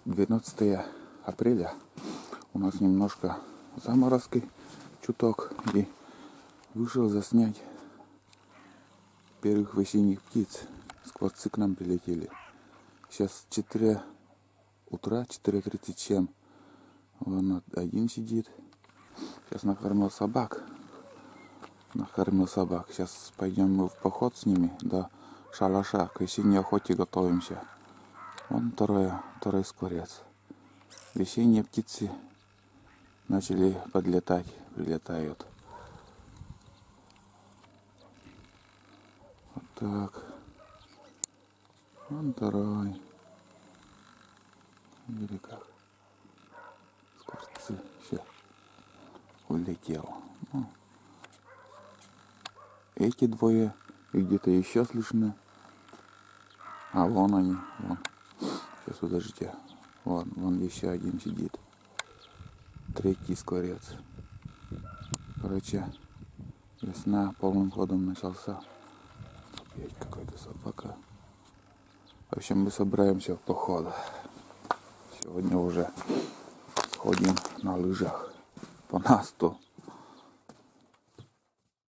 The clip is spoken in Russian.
12 апреля. У нас немножко заморозки, чуток. И вышел заснять первых весенних птиц. Скворцы к нам прилетели. Сейчас 4 утра, 4:37. Вон один сидит. Сейчас накормил собак. Сейчас пойдем мы в поход с ними до шалаша. К весенней охоте готовимся. Вон второй скворец. Весенние птицы начали подлетать, прилетают. Вот так. Вон второй. Видели как? Скворцы. Все. Улетел. Ну. Эти двое. И где-то еще слышно. А вон они. Вон. Сейчас подождите. Вон еще один сидит. Третий скворец. Короче, весна полным ходом начался. Опять какая-то собака. В общем, мы собираемся в поход. Сегодня уже сходим на лыжах по Насту.